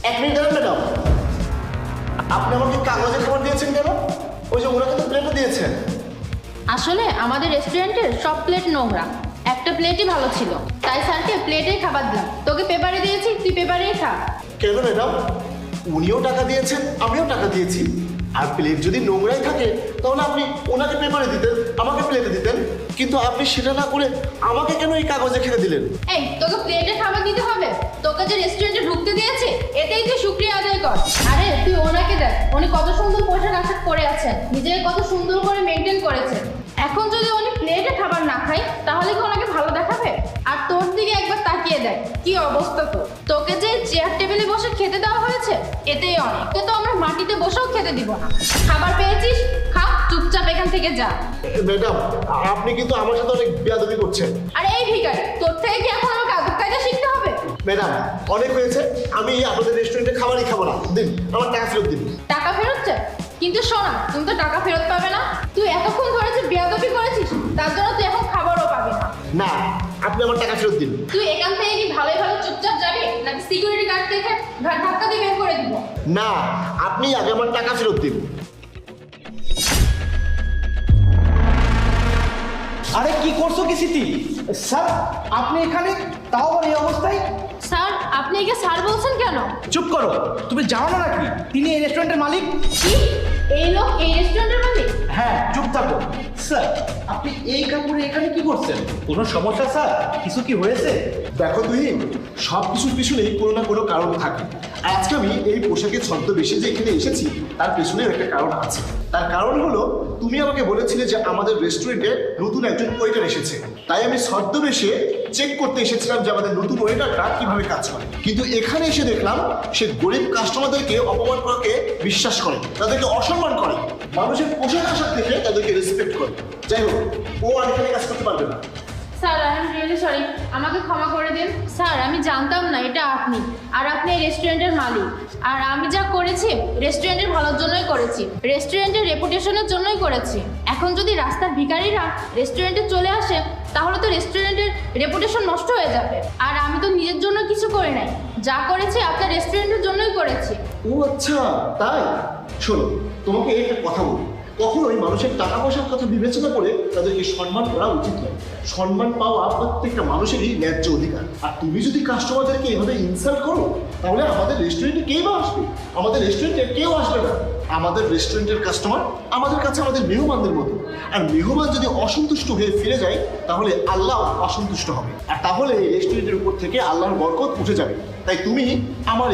এক মিনিট দাঁড়ান ম্যাডাম, আপনি আমাকে কাগজে খাবার দিয়েছেন কেন? ওই যে ওরা কিন্তু প্লেটে দিয়েছেন। আসলে আমাদের রেস্টুরেন্টের সব প্লেট নোংরা, একটা প্লেটই ভালো ছিল, তাই স্যারকে প্লেটেই খাবার দিলাম। তোকে পেপারে দিয়েছি, তুই পেপারেই খা। কেন ম্যাডাম? উনিও টাকা দিয়েছেন, আমিও টাকা দিয়েছি। আর প্লেট যদি নোংরাই থাকে তাহলে আপনি ওনাকে পেপারে দিতেন, আমাকে প্লেটে দিতেন। কিন্তু আপনি সেটা না করে আমাকে কেন এই কাগজে খেতে দিলেন? এই তোকে প্লেটে খাবার দিতে হবে? তোকে যে রেস্টুরেন্টে ঢুকতে দিয়েছে এতেই তুই শুকরিয়া আদায় কর। আরে তুই ওনাকে দেখ, উনি কত সুন্দর পোশাক আশাক পরে আছেন, নিজেকে কত সুন্দর করে মেনটেন করেছেন। এখন যদি উনি প্লেটে খাবার না খায় তাহলে কি ওনাকে ভালো দেখাবে? আর তোর দিকে একবার তাকিয়ে দেখ কি অবস্থা তোর। তোকে যে চেয়ার টেবিলে বসে খেতে দেওয়া হয়েছে এতেই অনেক। তোকে তো আমরা মাটিতে বসেও খেতে দিব না। খাবার পেয়েছিস, খা, চুপচাপ এখান থেকে যা। ম্যাডাম, আপনি কিন্তু আমার সাথে অনেক বেয়াদবি করছেন। আরে এই ভিখারি, তোর থেকে কি এখন আমাকে আদব কায়দা শিখতে হবে? ম্যাডাম, অনেক হয়েছে, আমি আপনাদের রেস্টুরেন্টে খাবারই খাবো না। দিন, আমার টাকা ফেরত দিন। টাকা ফেরত চাই? কিন্তু শোনা, তুমি তো টাকা ফেরত পাবে না। তুই এতক্ষণ ধরে যে বেয়াদবি করেছিস তার জন্য তুই এখন খাবারও পাবি না। না, আপনি আমার টাকা ফেরত দিন। তুই এখান থেকে কি ভালোই ভালো চুপচাপ যাবি, নাকি সিকিউরিটি গার্ড দেখে ঘাট ধাক্কা দিয়ে বের করে দিব? না, আপনি আগে আমার টাকা ফেরত দিন। আরে কি করছো কি স্মৃতি? স্যার আপনি এখানে, তাও আবার এই অবস্থায়? স্যার, আপনি একে স্যার বলছেন কেন? চুপ করো, তুমি জানো না নাকি তিনি এই রেস্টুরেন্টের মালিক? কি, এই লোক এই রেস্টুরেন্টের মালিক? হ্যাঁ, চুপ থাকো। স্যার আপনি এই কাপড়ে এখানে কি করছেন? কোনো সমস্যা স্যার? কিছু কি হয়েছে? দেখো তুহিন, সব কিছুর পিছনেই কোনো না কোনো কারণ থাকে। আর আজকে আমি এই পোশাকের ছদ্মবেশে যে এখানে এসেছি তার পেছনেও একটা কারণ আছে। তার কারণ হলো, তুমি আমাকে বলেছিলে যে আমাদের রেস্টুরেন্টে নতুন একজন ওয়েটার এসেছে, তাই আমি ছদ্মবেশে চেক করতে এসেছিলাম যে আমাদের নতুন ওয়েটারটা কিভাবে কাজ করে। কিন্তু এখানে এসে দেখলাম সে গরিব কাস্টমারদেরকে অপমান করাকে বিশ্বাস করে, তাদেরকে অসম্মান করে, মানুষের পোশাক আশাক দেখে তাদেরকে রেসপেক্ট করে। যাই হোক, ও আর এখানে কাজ করতে পারবে না। Sir, I am really sorry, আমাকে ক্ষমা করে দিন। স্যার, আমি জানতাম না এটা আপনি, আর আপনি এই রেস্টুরেন্টের মালিক। আর আমি যা করেছি রেস্টুরেন্টের ভালোর জন্যই করেছি, রেস্টুরেন্টের রেপুটেশনের জন্যই করেছি। এখন যদি রাস্তার ভিখারিরা রেস্টুরেন্টে চলে আসে তাহলে তো রেস্টুরেন্টের রেপুটেশন নষ্ট হয়ে যাবে। আর আমি তো নিজের জন্য কিছু করি নাই, যা করেছি আপনার রেস্টুরেন্টের জন্যই করেছি। ও আচ্ছা, তাই? শোনো, তোমাকে একটা কথা বলি, কখনোই মানুষের টাকা পয়সার কথা বিবেচনা করে তাদেরকে সম্মান করা উচিত নয়। সম্মান পাওয়া প্রত্যেকটা মানুষেরই ন্যায্য অধিকার। আর তুমি যদি কাস্টমারদেরকে এভাবে ইনসাল্ট করো তাহলে আমাদের রেস্টুরেন্টে কেউ আসবে? আমাদের রেস্টুরেন্টে কেউ আসবে না। আমাদের রেস্টুরেন্টের কাস্টমার আমাদের কাছে আমাদের মেহমানদের মতো। আর মেহমান যদি অসন্তুষ্ট হয়ে ফিরে যায় তাহলে আল্লাহ অসন্তুষ্ট হবে, আর তাহলে এই রেস্টুরেন্টের উপর থেকে আল্লাহর বরকত উঠে যাবে। তাই তুমি আমার